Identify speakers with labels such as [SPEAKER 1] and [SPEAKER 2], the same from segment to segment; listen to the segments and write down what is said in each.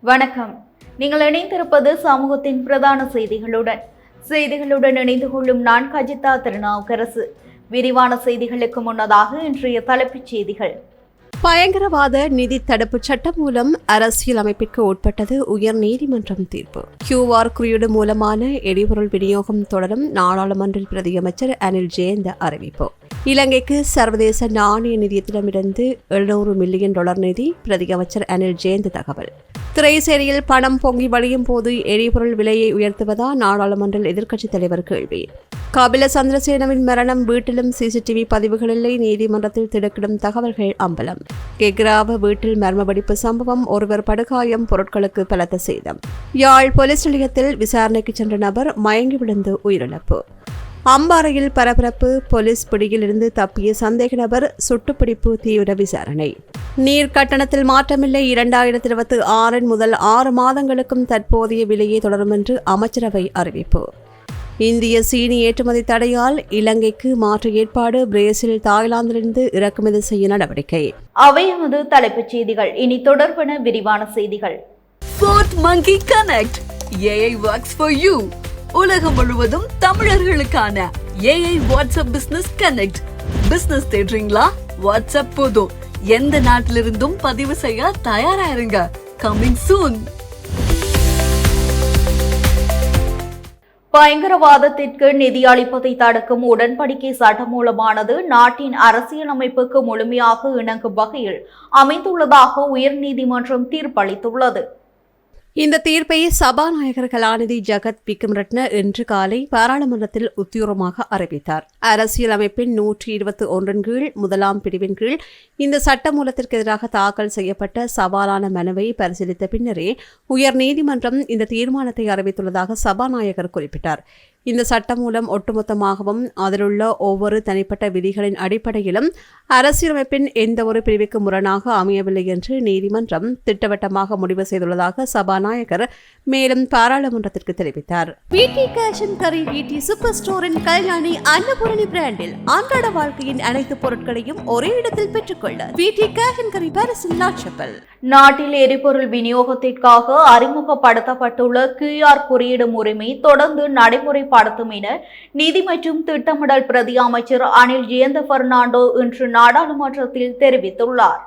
[SPEAKER 1] வணக்கம். நீங்கள் இணைந்திருப்பது சமூகத்தின் பிரதான செய்திகளுடன் இணைந்து கொள்ளும் நான் கஜிதா திருநாவுக்கரசு. விரிவான செய்திகளுக்கு முன்னதாக இன்றைய தலைப்புச் செய்திகள்.
[SPEAKER 2] பயங்கரவாத நிதி தடுப்பு சட்டம் மூலம் அரசியல் அமைப்பிற்கு உட்பட்டது உயர் நீதிமன்றம் தீர்ப்பு. QR குறியீடு மூலமான எரிபொருள் விநியோகம் தொடரும் நாடாளுமன்ற பிரதியமைச்சர் அனில் ஜெயந்த அறிவிப்பு. இலங்கைக்கு சர்வதேச நாணய நிதியத்திடமிருந்து $700 மில்லியன் நிதி பிரதியமைச்சர் அனில் ஜெயந்த தகவல். திரைசேரியில் பணம் பொங்கி வழியும் போது எரிபொருள் விலையை உயர்த்துவதா நாடாளுமன்ற எதிர்க்கட்சித் தலைவர் கேள்வி. கபில சந்திரசேனவின் மரணம் வீட்டிலும் CCTV பதிவுகள் இல்லை, நீதிமன்றத்தில் திடுக்கிடும் தகவல்கள் அம்பலம். கெக்ராவ வீட்டில் மர்ம வெடிப்பு சம்பவம், ஒருவர் படுகாயம், பொருட்களுக்கு பலத்த சேதம். யாழ் போலீஸ் நிலையத்தில் விசாரணைக்கு சென்ற நபர் மயங்கி விழுந்து உயிரிழப்பு. அம்பாறையில் பரபரப்பு, போலீஸ் பிடியில் இருந்து தப்பிய சந்தேக நபர் சுட்டுப்பிடிப்பு, தீவிர விசாரணை. நீர் கட்டணத்தில் மாற்றமில்லை, 2026 முதல் 6 மாதங்களுக்கும் தற்போதைய விலையே தொடரும் என்று அமைச்சரவை அறிவிப்பு. இந்திய சீனி ஏற்றுமதி தடையால் இலங்கைக்கு மாற்று ஏற்பாடு, பிரேசில் தாய்லாந்திலிருந்து இறக்குமதி செய்ய நடவடிக்கை.
[SPEAKER 1] அவை எமது தலைப்புச் செய்திகள். இனி தொடர்பான விரிவான செய்திகள்.
[SPEAKER 3] Fourth Monkey Connect AI works for you. உலகம் முழுவதும் தமிழர்களுக்கான AI WhatsApp business connect. Business தேடுறீங்களா? வாட்ஸ்அப் போதும். எந்த நாட்டிலிருந்தும் பதிவு செய்ய தயாரா இருங்க. Coming soon.
[SPEAKER 1] பயங்கரவாதத்திற்கு நிதி அளிப்பதை தடுக்கும் உடன்படிக்கை சட்டமூலமானது நாட்டின் அரசியலமைப்புக்கு முழுமையாக இணங்கும் வகையில் அமைந்துள்ளதாக உயர்நீதிமன்றம் தீர்ப்பளித்துள்ளது.
[SPEAKER 2] இந்த தீர்ப்பை சபாநாயகர் கலாநிதி ஜகத் விக்ரமரட்ன இன்று காலை பாராளுமன்றத்தில் உத்தியோகமாக அறிவித்தார். அரசியலமைப்பின் 121 கீழ் 1 பிரிவின் கீழ் இந்த சட்டமூலத்திற்கு எதிராக தாக்கல் செய்யப்பட்ட சவாலான மனுவை பரிசீலித்த பின்னரே உயர்நீதிமன்றம் இந்த தீர்மானத்தை அறிவித்துள்ளதாக சபாநாயகர் குறிப்பிட்டார். இந்த சட்டமூலம் ஒட்டுமொத்தமாகவும் அதிலுள்ள ஒவ்வொரு தனிப்பட்ட விதிகளின் அடிப்படையிலும் அரசியலமைப்பின் எந்தவொரு பிரிவுக்கு முரணாக அமையவில்லை என்று நீதிமன்றம் திட்டவட்டமாக முடிவு செய்துள்ளதாக சபாநாயகர் மேலும் பாராளுமன்றத்திற்கு தெரிவித்தார். சூப்பர் ஸ்டோரின் கல்யாணி அன்னபூரணி பிராண்டில் அன்றாட வாழ்க்கையின் அனைத்து பொருட்களையும் ஒரே இடத்தில் பெற்றுக்கொள்ள
[SPEAKER 1] நாட்டில் எரிபொருள் விநியோகத்திற்காக அறிமுகப்படுத்தப்பட்டுள்ள QR குறியீடு முறைமை தொடர்ந்து நடைமுறைப்படுத்தும் என நிதி மற்றும் திட்டமிடல் பிரதி அமைச்சர் அனில் ஜெயந்த பெர்னாண்டோ இன்று நாடாளுமன்றத்தில் தெரிவித்துள்ளார்.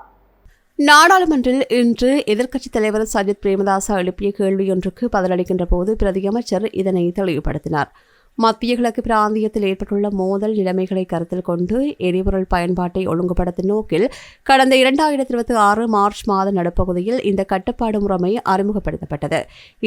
[SPEAKER 2] நாடாளுமன்றில் இன்று எதிர்க்கட்சித் தலைவர் சஜித் பிரேமதாச எழுப்பிய கேள்வியொன்றுக்கு பதிலளிக்கின்ற போது பிரதியமைச்சர் இதனை தெளிவுபடுத்தினார். மத்திய கிழக்கு பிராந்தியத்தில் ஏற்பட்டுள்ள மோதல் நிலைமைகளை கருத்தில் கொண்டு எரிபொருள் பயன்பாட்டை ஒழுங்குபடுத்தும் நோக்கில் கடந்த 2026 மார்ச் மாத நடுப்பகுதியில் இந்த கட்டுப்பாடு முறைமை அறிமுகப்படுத்தப்பட்டது.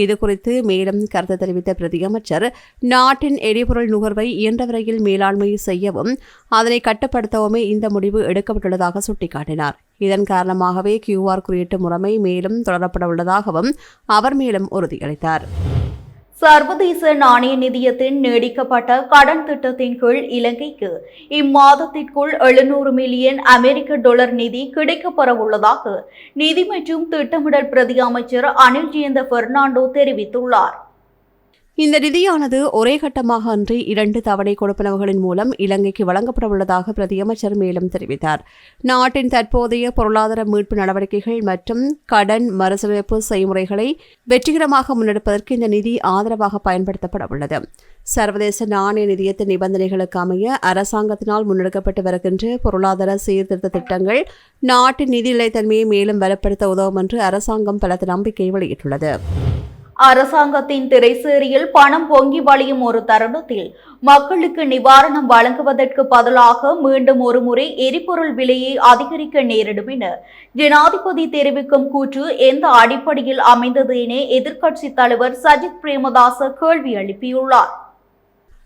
[SPEAKER 2] இதுகுறித்து மேலும் கருத்து தெரிவித்த பிரதியமைச்சர், நாட்டின் எரிபொருள் நுகர்வை இயன்றவரையில் மேலாண்மை செய்யவும் அதனை கட்டுப்படுத்தவுமே இந்த முடிவு எடுக்கப்பட்டுள்ளதாக சுட்டிக்காட்டினார். இதன் காரணமாகவே QR குறியீட்டு முறைமை மேலும் தொடரப்பட உள்ளதாகவும் அவர் மேலும் உறுதியளித்தார்.
[SPEAKER 1] சர்வதேச நாணய நிதியத்தின் நீடிக்கப்பட்ட கடன் திட்டத்தின் கீழ் இலங்கைக்கு இம்மாதத்திற்குள் $700 மில்லியன் நிதி கிடைக்கப்பெற உள்ளதாக நிதி மற்றும் திட்டமிடல் பிரதி அமைச்சர் அனில் ஜெயந்த பெர்னாண்டோ தெரிவித்துள்ளார்.
[SPEAKER 2] இந்த நிதியானது ஒரே கட்டமாக அன்றி 2 தவணை கொடுப்பனவுகளின் மூலம் இலங்கைக்கு வழங்கப்பட உள்ளதாக பிரதியமைச்சர் மேலும் தெரிவித்தார். நாட்டின் தற்போதைய பொருளாதார மீட்பு நடவடிக்கைகள் மற்றும் கடன் மறுசீரமைப்பு செய்முறைகளை வெற்றிகரமாக முன்னெடுப்பதற்கு இந்த நிதி ஆதரவாக பயன்படுத்தப்பட உள்ளது. சர்வதேச நாணய நிதியத்தின் நிபந்தனைகளுக்கு அமைய அரசாங்கத்தினால் முன்னெடுக்கப்பட்டு வருகின்ற பொருளாதார சீர்திருத்த திட்டங்கள் நாட்டின் நிதி நிலைத்தன்மையை மேலும் பலப்படுத்த உதவும் என்று அரசாங்கம் பலத்த நம்பிக்கை வெளியிட்டுள்ளது.
[SPEAKER 1] அரசாங்கத்தின் திரைசேரியில் பணம் பொங்கி வழியும் ஒரு தருணத்தில் மக்களுக்கு நிவாரணம் வழங்குவதற்கு பதிலாக மீண்டும் ஒருமுறை எரிபொருள் விலையை அதிகரிக்க நேரிடும் என ஜனாதிபதி தெரிவிக்கும் கூற்று எந்த அடிப்படையில் அமைந்தது என எதிர்க்கட்சித் தலைவர் சஜித் பிரேமதாச கேள்வி எழுப்பியுள்ளார்.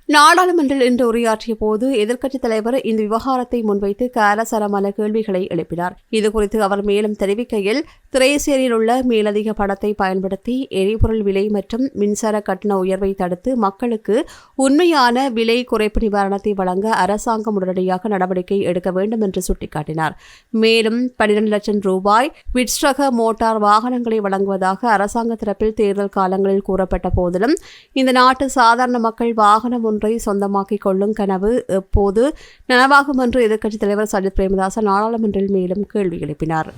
[SPEAKER 2] நாடாளுமன்றில் இன்று உரையாற்றிய போது எதிர்க்கட்சித் தலைவர் இந்த விவகாரத்தை முன்வைத்து காரசாரமான கேள்விகளை எழுப்பினார். இதுகுறித்து அவர் மேலும் தெரிவிக்கையில், திரைசேரியில் உள்ள மேலதிக பணத்தை பயன்படுத்தி எரிபொருள் விலை மற்றும் மின்சார கட்டண உயர்வை தடுத்து மக்களுக்கு உண்மையான விலை குறைப்பு நிவாரணத்தை வழங்க அரசாங்கம் உடனடியாக நடவடிக்கை எடுக்க வேண்டும் என்று சுட்டிக்காட்டினார். மேலும் 12 லட்சம் ரூபாய் விட்ஸ்ரக மோட்டார் வாகனங்களை வழங்குவதாக அரசாங்க தரப்பில் தேர்தல் காலங்களில் கூறப்பட்ட போதிலும் இந்த நாட்டு சாதாரண மக்கள் வாகனம் ஒன்றை சொந்தமாக்கிக் கொள்ளும் கனவு எப்போது நனவாகும் என்று எதிர்க்கட்சித் தலைவர் சஜித் பிரேமதாச நாடாளுமன்றில் மேலும் கேள்வி எழுப்பினார்.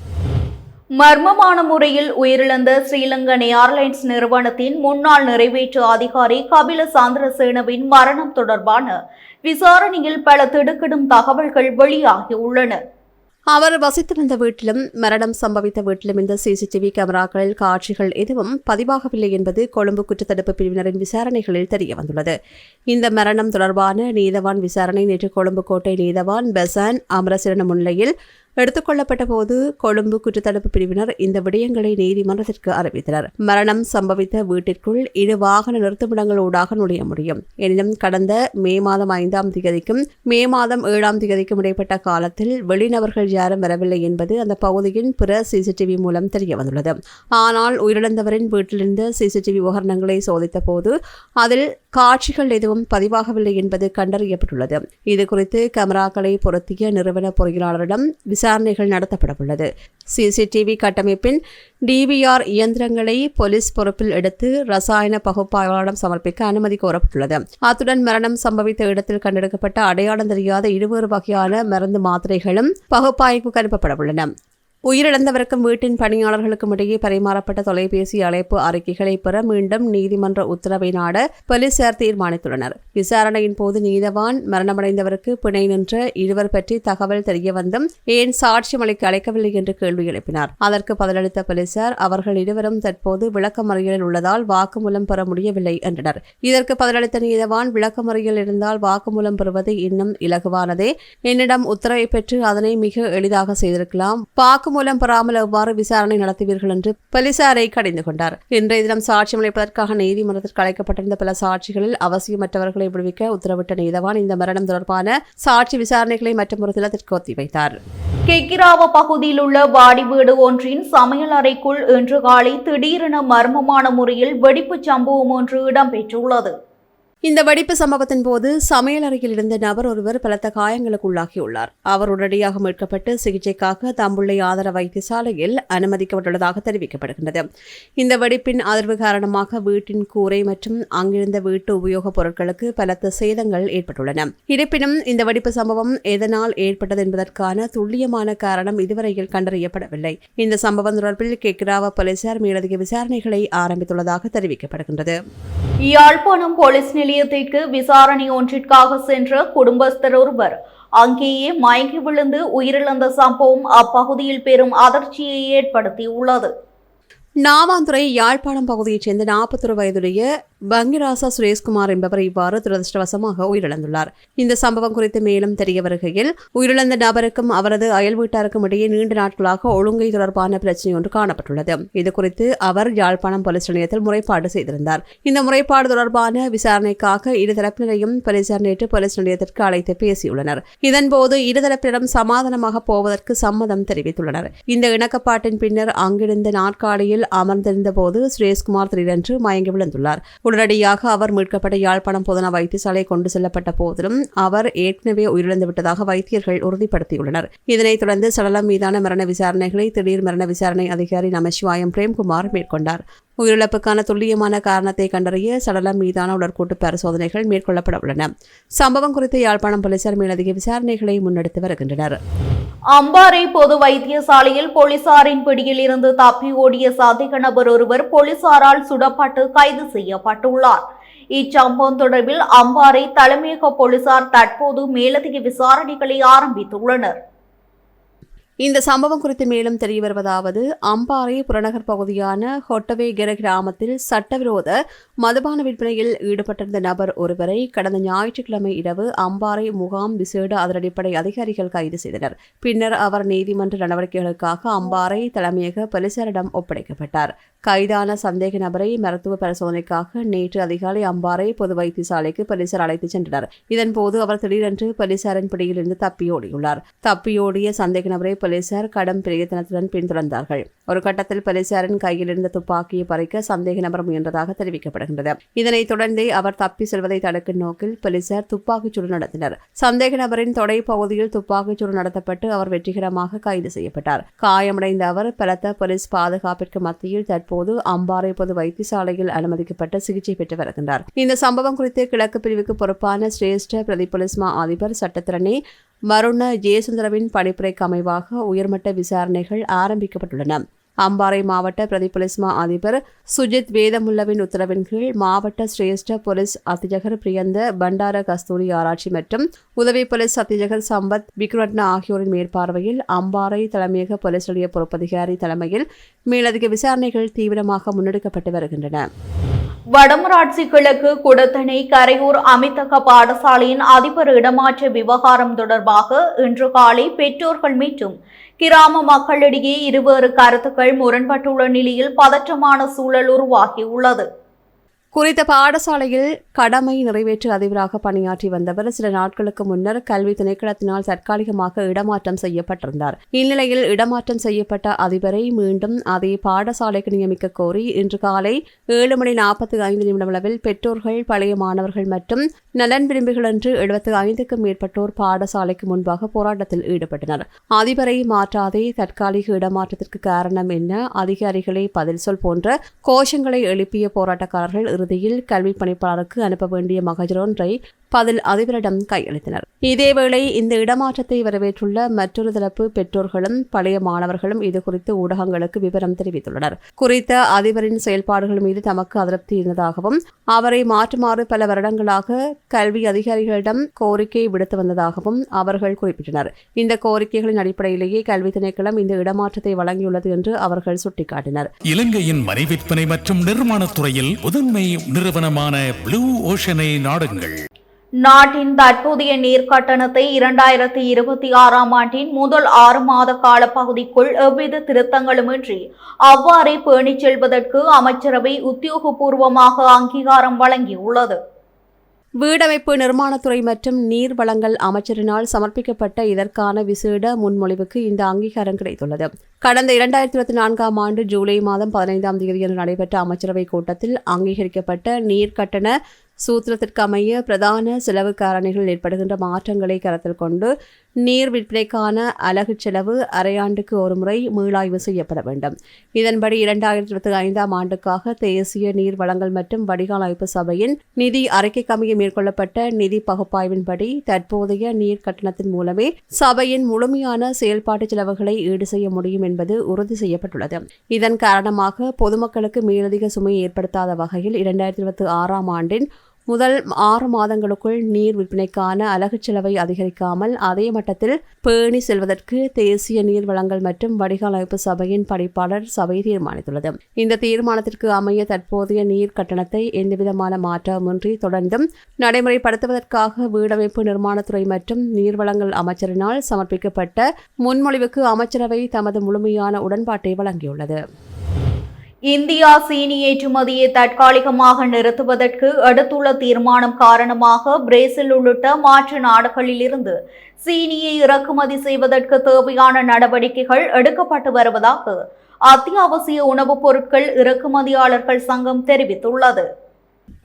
[SPEAKER 1] மர்மமான முறையில் உயிரிழந்த ஸ்ரீலங்கன் ஏர்லைன்ஸ் நிறுவனத்தின் முன்னாள் நிறைவேற்று அதிகாரி கபில சந்திரசேனவின் மரணம் தொடர்பான விசாரணையில் பல திடுக்கிடும் தகவல்கள் வெளியாகியுள்ளன.
[SPEAKER 2] அவர் வசித்து வந்த வீட்டிலும் மரணம் சம்பவித்த வீட்டிலும் இந்த சிசிடிவி கேமராக்களில் காட்சிகள் எதுவும் பதிவாகவில்லை என்பது கொழும்பு குற்றத்தடுப்பு பிரிவினரின் விசாரணைகளில் தெரியவந்துள்ளது. இந்த மரணம் தொடர்பான நீதவான் விசாரணை நேற்று கொழும்பு கோட்டை நீதவான் பெசான் அமரசிரன முன்னிலையில் எடுத்துக்கொள்ளப்பட்ட போது கொழும்பு குற்றத்தடுப்பு பிரிவினர் இந்த விடயங்களை நீதிமன்றத்திற்கு அறிவித்தனர். மரணம் சம்பவித்த வீட்டிற்குள் 2 வாகன நிறுத்துமிடங்கள் ஊடாக நுழைய முடியும். எனினும் கடந்த மே மாதம் 5ஆம் தேதிக்கும் மே மாதம் 7ஆம் தேதிக்கும் இடைப்பட்ட காலத்தில் வெளிநபர்கள் யாரும் வரவில்லை என்பது அந்த பகுதியின் பிற சிசிடிவி மூலம் தெரியவந்துள்ளது. ஆனால் உயிரிழந்தவரின் வீட்டிலிருந்த சிசிடிவி உபகரணங்களை சோதித்த போது அதில் காட்சிகள் எதுவும் பதிவாகவில்லை என்பது கண்டறியப்பட்டுள்ளது. இதுகுறித்து கேமராக்களை பொருத்திய நிறுவன பொறியாளரிடம் விசாரணைகள் நடத்தப்படவுள்ளது. சிசிடிவி கட்டமைப்பின் டிவிஆர் இயந்திரங்களை போலீஸ் பொறுப்பில் எடுத்து ரசாயன பகுப்பாய்வாளரிடம் சமர்ப்பிக்க அனுமதி கோரப்பட்டுள்ளது. அத்துடன் மரணம் சம்பவித்த இடத்தில் கண்டெடுக்கப்பட்ட அடையாளம் தெரியாத 2 வகையான மருந்து மாத்திரைகளும் பகுப்பாய்வுக்கு அனுப்பப்படவுள்ளன. உயிரிழந்தவருக்கும் வீட்டின் பணியாளர்களுக்கும் இடையே பரிமாறப்பட்ட தொலைபேசி அழைப்பு அறிக்கைகளை பெற மீண்டும் நீதிமன்ற உத்தரவை நாட போலீசார் தீர்மானித்துள்ளனர். விசாரணையின் போது நீதவான் மரணமடைந்தவருக்கு பிணை நின்ற 2 பற்றி தகவல் தெரியவந்தும் ஏன் சாட்சியம் அளிக்க அழைக்கவில்லை என்று கேள்வி எழுப்பினார். அதற்கு பதிலளித்த போலீசார் அவர்கள் 2 தற்போது விளக்கமறியலில் உள்ளதால் வாக்குமூலம் பெற முடியவில்லை என்றனர். இதற்கு பதிலளித்த நீதவான் விளக்கமறியல் இருந்தால் வாக்குமூலம் பெறுவது இன்னும் இலகுவானதே. என்னிடம் உத்தரவை பெற்று அதனை மிக எளிதாக செய்திருக்கலாம். மூலம் பெறாமல் எவ்வாறு விசாரணை நடத்துவீர்கள் என்று போலீசாரை கடிந்து கொண்டார். இன்றைய தினம் சாட்சியம் அளிப்பதற்காக நீதிமன்றத்திற்கு அழைக்கப்பட்டிருந்த பல சாட்சிகளில் அவசியமற்றவர்களை விடுவிக்க உத்தரவிட்ட நீதவான் இந்த மரணம் தொடர்பான சாட்சி விசாரணைகளை மற்றொரு தினத்திற்கு ஒத்திவைத்தார்.
[SPEAKER 1] கெக்கிராவ பகுதியில் உள்ள வாடி வீடு ஒன்றின் சமையல் அறைக்குள் இன்று காலை திடீரென மர்மமான முறையில் வெடிப்புச் சம்பவம் ஒன்று இடம்பெற்றுள்ளது.
[SPEAKER 2] இந்த வெடிப்பு சம்பவத்தின் போது சமையல் அறையில் இருந்த நபர் ஒருவர் பலத்த காயங்களுக்கு உள்ளாகியுள்ளார். அவர் உடனடியாக மீட்கப்பட்டு சிகிச்சைக்காக தம்புள்ளை ஆதார வைத்தியசாலையில் அனுமதிக்கப்பட்டுள்ளதாக தெரிவிக்கப்படுகின்றது. இந்த வெடிப்பின் அதிர்வு காரணமாக வீட்டின் கூரை மற்றும் அங்கிருந்த வீட்டு உபயோகப் பொருட்களுக்கு பலத்த சேதங்கள் ஏற்பட்டுள்ளன. இருப்பினும் இந்த வெடிப்பு சம்பவம் எதனால் ஏற்பட்டது என்பதற்கான துல்லியமான காரணம் இதுவரையில் கண்டறியப்படவில்லை. இந்த சம்பவம் தொடர்பில் கெக்கிராவ போலீசார் மேலதிக விசாரணைகளை ஆரம்பித்துள்ளதாக தெரிவிக்கப்படுகின்றது.
[SPEAKER 1] யாழ்ப்பாணம் போலீஸ் நிலையத்திற்கு விசாரணை ஒன்றிற்காக சென்ற குடும்பஸ்தர் ஒருவர் அங்கேயே மயங்கி விழுந்து உயிரிழந்த சம்பவம் அப்பகுதியில் பெரும் அதிர்ச்சியை ஏற்படுத்தியுள்ளது.
[SPEAKER 2] நாவாந்துறை யாழ்ப்பாணம் பகுதியைச் சேர்ந்த 41 வயதுடைய பங்கிராசா சுரேஷ்குமார் என்பவர் இவ்வாறு துரதிருஷ்டவசமாக உயிரிழந்துள்ளார். இந்த சம்பவம் குறித்து மேலும் தெரிய வருகையில் உயிரிழந்த நபருக்கும் அவரது அயல் வீட்டாருக்கும் இடையே நீண்ட நாட்களாக ஒழுங்கை தொடர்பான பிரச்சினை ஒன்று காணப்பட்டுள்ளது. இதுகுறித்து அவர் யாழ்ப்பாணம் போலீஸ் நிலையத்தில் முறைப்பாடு செய்திருந்தார். இந்த முறைப்பாடு தொடர்பான விசாரணைக்காக இருதரப்பினரையும் போலீசார் நேற்று போலீஸ் நிலையத்திற்கு அழைத்து பேசியுள்ளனர். இதன்போது இருதரப்பினரும் சமாதானமாக போவதற்கு சம்மதம் தெரிவித்துள்ளனர். இந்த இணக்கப்பாட்டின் பின்னர் அங்கிருந்த நாற்காலியில் அமர்ந்திருந்த போது சுரேஷ்குமார் திடீரென்று மயங்கி விழுந்துள்ளார். உடனடியாக அவர் மீட்கப்பட்ட யாழ்ப்பாணம் பொதுநல வைத்தியசாலை கொண்டு செல்லப்பட்ட போதிலும் அவர் ஏற்கனவே உயிரிழந்து விட்டதாக வைத்தியர்கள் உறுதிப்படுத்தியுள்ளனர். இதனைத் தொடர்ந்து சடலம் மீதான மரண விசாரணைகளை திடீர் மரண விசாரணை அதிகாரி நமசிவாயம் பிரேம்குமார் மேற்கொண்டார். உயிரிழப்புக்கான துல்லியமான காரணத்தை கண்டறிய சடலம் மீதான உடற்கூட்டு பரிசோதனைகள் மேற்கொள்ளப்பட உள்ளன. சம்பவம் குறித்து யாழ்ப்பாணம் போலீசார் மேலதிக விசாரணைகளை முன்னெடுத்து வருகின்றனர்.
[SPEAKER 1] அம்பாறை பொது வைத்தியசாலையில் போலீசாரின் பிடியில் இருந்து தப்பி ஓடிய சந்தேக நபர் ஒருவர் போலீசாரால் சுடப்பட்டு கைது செய்யப்பட்டுள்ளார். இச்சம்பவம் தொடர்பில் அம்பாறை தலைமையக போலீசார் தற்போது மேலதிக விசாரணைகளை ஆரம்பித்துள்ளனர்.
[SPEAKER 2] இந்த சம்பவம் குறித்து மேலும் தெரிய வருவதாவது, அம்பாறை புறநகர் பகுதியான ஹொட்டவேகெர கிராமத்தில் சட்டவிரோத மதுபான விற்பனையில் ஈடுபட்டிருந்த நபர் ஒருவரை கடந்த ஞாயிற்றுக்கிழமை இரவு அம்பாறை முகாம் விசேட அதிரடிப்படை அதிகாரிகள் கைது செய்தனர். பின்னர் அவர் நீதிமன்ற நடவடிக்கைகளுக்காக அம்பாறை தலைமையக போலீசாரிடம் ஒப்படைக்கப்பட்டார். கைதான சந்தேக நபரை மருத்துவ பரிசோதனைக்காக நேற்று அதிகாலை அம்பாறை பொது வைத்தியசாலைக்கு போலீசார் அழைத்துச் சென்றனர். இதன்போது அவர் திடீரென்று போலீசாரின் பிடியிலிருந்து தப்பியோடியுள்ளார். தப்பியோடிய சந்தேக நபரை போலீசார் கடும் பிரயத்தனத்துடன் பின்தொடர்ந்தார்கள். ஒரு கட்டத்தில் போலீசாரின் கையில் இருந்த துப்பாக்கியை பறிக்க சந்தேக நபர் முயன்றதாக தெரிவிக்கப்படுகின்றது. இதனைத் தொடர்ந்தே அவர் தப்பி செல்வதை தடுக்கும் நோக்கில் போலீசார் துப்பாக்கிச்சூடு நடத்தினர். சந்தேக நபரின் தொடை பகுதியில் துப்பாக்கிச்சூடு நடத்தப்பட்டு அவர் வெற்றிகரமாக கைது செய்யப்பட்டார். காயமடைந்த அவர் பலத்த போலீஸ் பாதுகாப்பிற்கு மத்தியில் தற்போது அம்பாறை பொது வைத்தியசாலையில் அனுமதிக்கப்பட்டு சிகிச்சை பெற்று வருகின்றார். இந்த சம்பவம் குறித்து கிழக்கு பிரிவுக்கு பொறுப்பான சிரேஷ்ட பிரதி போலீஸ் மா அதிபர் சட்டத்திரணி மருண ஜெயசுந்தரவின் பணிப்புரைக்கு அமைவாக உயர்மட்ட விசாரணைகள் ஆரம்பிக்கப்பட்டுள்ளன. அம்பாறை மாவட்ட பிரதி போலீஸ் மா அதிபர் சுஜித் வேதமுல்லவின் உத்தரவின் கீழ் மாவட்ட சிரேஷ்ட போலீஸ் அத்தியகர் பிரியந்த பண்டார கஸ்தூரி ஆராய்ச்சி மற்றும் உதவி போலீஸ் அத்தியகர் சம்பத் விக்ரட்னா ஆகியோரின் மேற்பார்வையில் அம்பாறை தலைமையக போலீஸ் நிலைய பொறுப்பதிகாரி தலைமையில் மேலதிக விசாரணைகள் தீவிரமாக முன்னெடுக்கப்பட்டு வருகின்றன.
[SPEAKER 1] வடமராட்சி கிழக்கு குடத்தனை கரையூர் அமித்தக பாடசாலையின் அதிபர் இடமாற்ற விவகாரம் தொடர்பாக இன்று காலை பெற்றோர்கள் மற்றும் கிராம மக்களிடையே இருவேறு கருத்துக்கள் முரண்பட்டுள்ள நிலையில் பதற்றமான சூழல் உருவாகியுள்ளது.
[SPEAKER 2] குறித்த பாடசாலையில் கடமை நிறைவேற்று அதிபராக பணியாற்றி வந்தவர் சில நாட்களுக்கு முன்னர் கல்வி திணைக்களத்தினால் தற்காலிகமாக இடமாற்றம் செய்யப்பட்டிருந்தார். இந்நிலையில் இடமாற்றம் செய்யப்பட்ட அதிபரை மீண்டும் அதே பாடசாலைக்கு நியமிக்க கோரி இன்று காலை 7:45 அளவில் பெற்றோர்கள், பழைய மாணவர்கள் மற்றும் நலன் விரும்பிகள் என்று 75க்கும் மேற்பட்டோர் பாடசாலைக்கு முன்பாக போராட்டத்தில் ஈடுபட்டனர். அதிபரை மாற்றாதே தற்காலிக இடமாற்றத்திற்கு காரணம் என்ன, அதிகாரிகளை பதில் சொல் போன்ற கோஷங்களை எழுப்பிய போராட்டக்காரர்கள் இறுதியில் கல்வி பணிப்பாளருக்கு அனுப்ப வேண்டிய மகஜர் ஒன்றை பதில் அதிபரிடம் கையளித்தனர். இதேவேளை இந்த இடமாற்றத்தை வரவேற்றுள்ள மற்றொரு தரப்பு பெற்றோர்களும் பழைய மாணவர்களும் இதுகுறித்து ஊடகங்களுக்கு விவரம் தெரிவித்துள்ளனர். குறித்த அதிபரின் செயல்பாடுகள் மீது தமக்கு அதிருப்தி இருந்ததாகவும் அவரை மாற்றுமாறு பல வருடங்களாக கல்வி அதிகாரிகளிடம் கோரிக்கை விடுத்து வந்ததாகவும் அவர்கள் குறிப்பிட்டனர். இந்த கோரிக்கைகளின் அடிப்படையிலேயே கல்வி திணைக்களம் இந்த இடமாற்றத்தை வழங்கியுள்ளது என்று அவர்கள் சுட்டிக்காட்டினர்.
[SPEAKER 4] இலங்கையின் மனை விற்பனை மற்றும் நிர்மாணத் துறையில் முதன்மை நிறுவனமான ப்ளூ ஓஷனை நாடுங்கள்.
[SPEAKER 1] நாட்டின் தற்போதைய நீர் கட்டணத்தை 2026ஆம் ஆண்டின் முதல் 6 மாத காலப்பகுதிக்குள் எவ்வித திருத்தங்களுமின்றி அவ்வாறே பேணிச் செல்வதற்கு அமைச்சரவை உத்தியோகபூர்வமாக அங்கீகாரம் வழங்கியுள்ளது.
[SPEAKER 2] வீடமைப்பு, நிர்மாணத்துறை மற்றும் நீர் வளங்கள் அமைச்சரினால் சமர்ப்பிக்கப்பட்ட இதற்கான விசேட முன்மொழிவுக்கு இந்த அங்கீகாரம் கிடைத்துள்ளது. கடந்த 2024ஆம் ஆண்டு ஜூலை மாதம் 15ஆம் தேதியன்று நடைபெற்ற அமைச்சரவை கூட்டத்தில் அங்கீகரிக்கப்பட்ட நீர் கட்டண சூத்திரத்திற்கு அமைய பிரதான செலவு காரணிகள் ஏற்படுகின்ற மாற்றங்களை கருத்தில் கொண்டு நீர் விற்பனைக்கான அலகு செலவு அரையாண்டுக்கு ஒருமுறை மீளாய்வு செய்யப்பட வேண்டும். இதன்படி 2025ஆம் ஆண்டுக்காக தேசிய நீர் வளங்கள் மற்றும் வடிகால் அமைப்பு சபையின் நிதி அறிக்கைக்கு அமைய மேற்கொள்ளப்பட்ட நிதி பகுப்பாய்வின்படி தற்போதைய நீர் கட்டணத்தின் மூலமே சபையின் முழுமையான செயல்பாட்டு செலவுகளை ஈடு செய்ய முடியும் என்பது உறுதி செய்யப்பட்டுள்ளது. இதன் காரணமாக பொதுமக்களுக்கு மேலதிக சுமையை ஏற்படுத்தாத வகையில் 2026ஆம் ஆண்டின் முதல் 6 மாதங்களுக்குள் நீர் விற்பனைக்கான அலகு செலவை அதிகரிக்காமல் அதே மட்டத்தில் பேணி செல்வதற்கு தேசிய நீர் வளங்கள் மற்றும் வடிகால் அமைப்பு சபையின் பணிப்பாளர் சபை தீர்மானித்துள்ளது. இந்த தீர்மானத்திற்கு அமைய தற்போதைய நீர் கட்டணத்தை எந்தவிதமான மாற்றமின்றி தொடர்ந்தும் நடைமுறைப்படுத்துவதற்காக வீடமைப்பு, நிர்மாணத்துறை மற்றும் நீர்வளங்கள் அமைச்சரினால் சமர்ப்பிக்கப்பட்ட முன்மொழிவுக்கு அமைச்சரவை தமது முழுமையான உடன்பாட்டை வழங்கியுள்ளது.
[SPEAKER 1] இந்தியா சீனி ஏற்றுமதியை தற்காலிகமாக நிறுத்துவதற்கு எடுத்துள்ள தீர்மானம் காரணமாக பிரேசில் உள்ளிட்ட மாற்று நாடுகளிலிருந்து சீனியை இறக்குமதி செய்வதற்கு தேவையான நடவடிக்கைகள் எடுக்கப்பட்டு வருவதாக அத்தியாவசிய உணவுப் பொருட்கள் இறக்குமதியாளர்கள் சங்கம் தெரிவித்துள்ளது.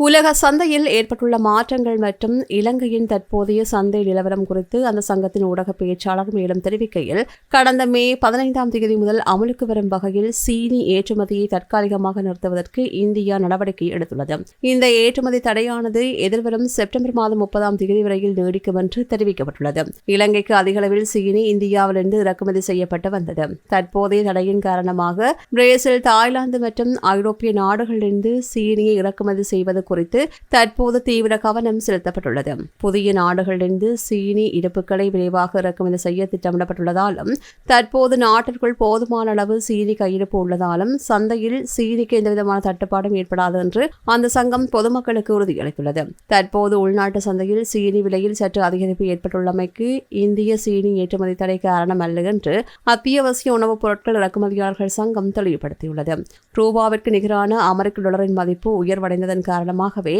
[SPEAKER 2] உலக சந்தையில் ஏற்பட்டுள்ள மாற்றங்கள் மற்றும் இலங்கையின் தற்போதைய சந்தை நிலவரம் குறித்து அந்த சங்கத்தின் ஊடக பேச்சாளர் மேலும் தெரிவிக்கையில், கடந்த மே 15ஆம் தேதி முதல் அமலுக்கு வரும் வகையில் சீனி ஏற்றுமதியை தற்காலிகமாக நிறுத்துவதற்கு இந்தியா நடவடிக்கை எடுத்துள்ளது. இந்த ஏற்றுமதி தடையானது எதிர்வரும் செப்டம்பர் மாதம் 30ஆம் தேதி வரையில் நீடிக்கும் என்று தெரிவிக்கப்பட்டுள்ளது. இலங்கைக்கு அதிக அளவில் சீனி இந்தியாவிலிருந்து இறக்குமதி செய்யப்பட்டு வந்தது. தற்போதைய தடையின் காரணமாக பிரேசில், தாய்லாந்து மற்றும் ஐரோப்பிய நாடுகளிலிருந்து சீனியை இறக்குமதி செய்வது குறித்து தற்போது தீவிர கவனம் செலுத்தப்பட்டுள்ளது. புதிய நாடுகளிலிருந்து சீனி இருப்புகளை விரைவாக இறக்குமதி செய்ய திட்டமிடப்பட்டுள்ளதாலும் தற்போது நாட்டிற்குள் போதுமான அளவு சீனி கையிருப்பு உள்ளதாலும் சந்தையில் சீனிக்கு எந்தவிதமான தட்டுப்பாடும் ஏற்படாது என்று அந்த சங்கம் பொதுமக்களுக்கு உறுதியளித்துள்ளது. தற்போது உள்நாட்டு சந்தையில் சீனி விலையில் சற்று அதிகரிப்பு ஏற்பட்டுள்ளமைக்கு இந்திய சீனி ஏற்றுமதி தடை காரணம் அல்ல என்று அத்தியாவசிய உணவுப் பொருட்கள் இறக்குமதியாளர்கள் சங்கம் தெளிவுபடுத்தியுள்ளது. ரூபாவிற்கு நிகரான அமெரிக்க டாலரின் மதிப்பு உயர்வடைந்ததன் காரணமாகவே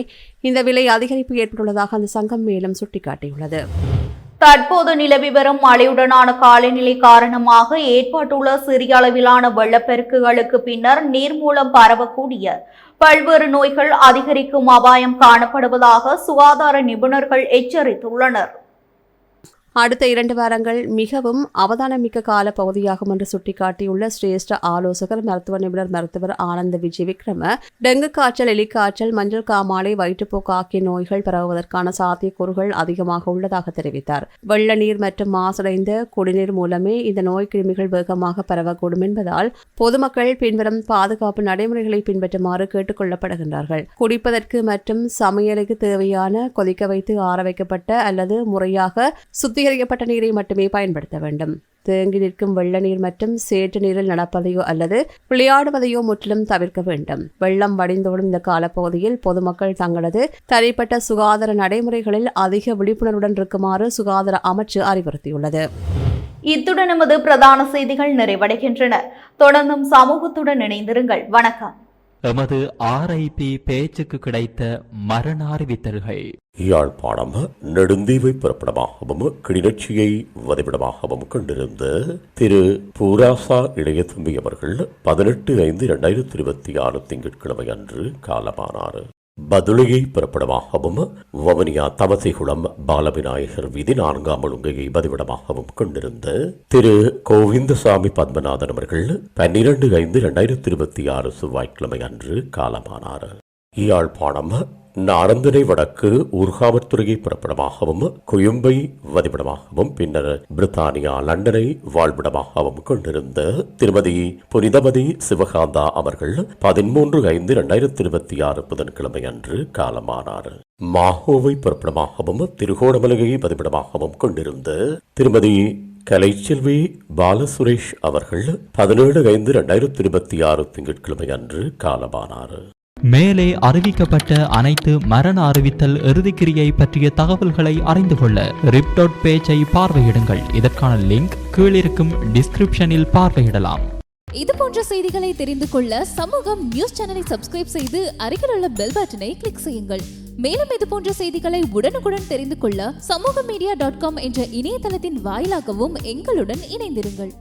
[SPEAKER 2] இந்த விலை அதிகரிப்பு ஏற்பட்டுள்ளதாக அந்த சங்கம் மேலும் சுட்டிக்காட்டியுள்ளது.
[SPEAKER 1] தற்போது நிலவி வரும் மழையுடனான காலநிலை காரணமாக ஏற்பட்டுள்ள சிறிய அளவிலான வெள்ளப்பெருக்குகளுக்கு பின்னர் நீர் மூலம் பரவக்கூடிய பல்வேறு நோய்கள் அதிகரிக்கும் அபாயம் காணப்படுவதாக சுகாதார நிபுணர்கள் எச்சரித்துள்ளனர்.
[SPEAKER 2] அடுத்த 2 வாரங்கள் மிகவும் அவதானமிக்க கால பகுதியாகும் என்று சுட்டிக்காட்டியுள்ள சிரேஷ்ட ஆலோசகர் மருத்துவ நிபுணர் மருத்துவர் ஆனந்த விஜய் விக்ரம, டெங்கு காய்ச்சல், எலிக்காய்ச்சல், மஞ்சள் காமாலை, வயிற்றுப்போக்கு ஆகிய நோய்கள் பரவுவதற்கான சாத்தியக்கூறுகள் அதிகமாக உள்ளதாக தெரிவித்தார். வெள்ள நீர் மற்றும் மாசடைந்த குடிநீர் மூலமே இந்த நோய் கிருமிகள் வேகமாக பரவக்கூடும் என்பதால் பொதுமக்கள் பின்வரும் பாதுகாப்பு நடைமுறைகளை பின்பற்றுமாறு கேட்டுக் கொள்ளப்படுகின்றார்கள். குடிப்பதற்கு மற்றும் சமையலுக்கு தேவையான கொதிக்க வைத்து ஆற வைக்கப்பட்ட அல்லது முறையாக சுத்திகரிக்கப்பட்ட நீரை மட்டுமே பயன்படுத்த வேண்டும். தேங்கி நிற்கும் வெள்ள நீர் மற்றும் சேற்று நீரில் நடப்பதையோ அல்லது விளையாடுவதையோ முற்றிலும் தவிர்க்க வேண்டும். வெள்ளம் வடிந்தோடும் இந்த காலப்பகுதியில் பொதுமக்கள் தங்களது தனிப்பட்ட சுகாதார நடைமுறைகளில் அதிக விழிப்புணர்வுடன் இருக்குமாறு சுகாதார அமைச்சு அறிவுறுத்தியுள்ளது.
[SPEAKER 1] இத்துடன் நமது பிரதான செய்திகள் நிறைவடைகின்றன. தொடர்ந்தும் சமூகத்துடன் இணைந்திருங்கள். வணக்கம்.
[SPEAKER 5] எமது RIP பேச்சுக்கு கிடைத்த மரண அறிவித்தல்கள்.
[SPEAKER 6] யாழ்ப்பாணம் நெடுந்தீவை புறப்படமாகவும் கிளிநொச்சியை வதிவிடமாகவும் கொண்டிருந்த திரு பூராசா இளையதம்பி அவர்கள் 18/5/2026 திங்கட்கிழமை அன்று காலமானார். பதுளையை புறப்படமாகவும் வவுனியா தவசைகுளம் பாலவிநாயகர் வீதி 4ஆம் ஒழுங்கையை பதிவிடமாகவும் கொண்டிருந்த திரு கோவிந்தசாமி பத்மநாதன் அவர்கள் 12/5/2026 செவ்வாய்க்கிழமை அன்று காலமானார். யாழ்ப்பாணம் நாரந்தனை வடக்கு ஊர்காவற்துறையை புறப்படமாகவும் கொழும்பை வதிவிடமாகவும் பின்னர் பிரித்தானியா லண்டனை வாழ்விடமாகவும் கொண்டிருந்த திருமதி புனிதமதி சிவகாந்தா அவர்கள் 13/5/2026 புதன்கிழமை அன்று காலமானார். மாஹோவை புறப்படமாகவும் திருகோணமலையை வதிவிடமாகவும் கொண்டிருந்த திருமதி கலைச்செல்வி பாலசுரேஷ் அவர்கள் 17/5/2026 திங்கட்கிழமை அன்று காலமானார்.
[SPEAKER 5] மேலே அறிவிக்கப்பட்ட அனைத்து மரண அறிவித்தல் இறுதிக்கிரியை பற்றிய தகவல்களை அறிந்து கொள்ள ரிப் பேஜை பார்வையிடுங்கள். இதற்கான லிங்க் கீழிருக்கும் டிஸ்கிரிப்ஷனில் பார்வையிடலாம்.
[SPEAKER 7] இது போன்ற செய்திகளை தெரிந்து கொள்ள சமூகம் நியூஸ் சேனலை சப்ஸ்கிரைப் செய்து அருகில் உள்ள பெல் பட்டனை கிளிக் செய்யுங்கள். மேலும் இது போன்ற செய்திகளை உடனுக்குடன் தெரிந்து கொள்ள சமூகமீடியா.com என்ற இணையதளத்தின் வாயிலாகவும் எங்களுடன் இணைந்திருங்கள்.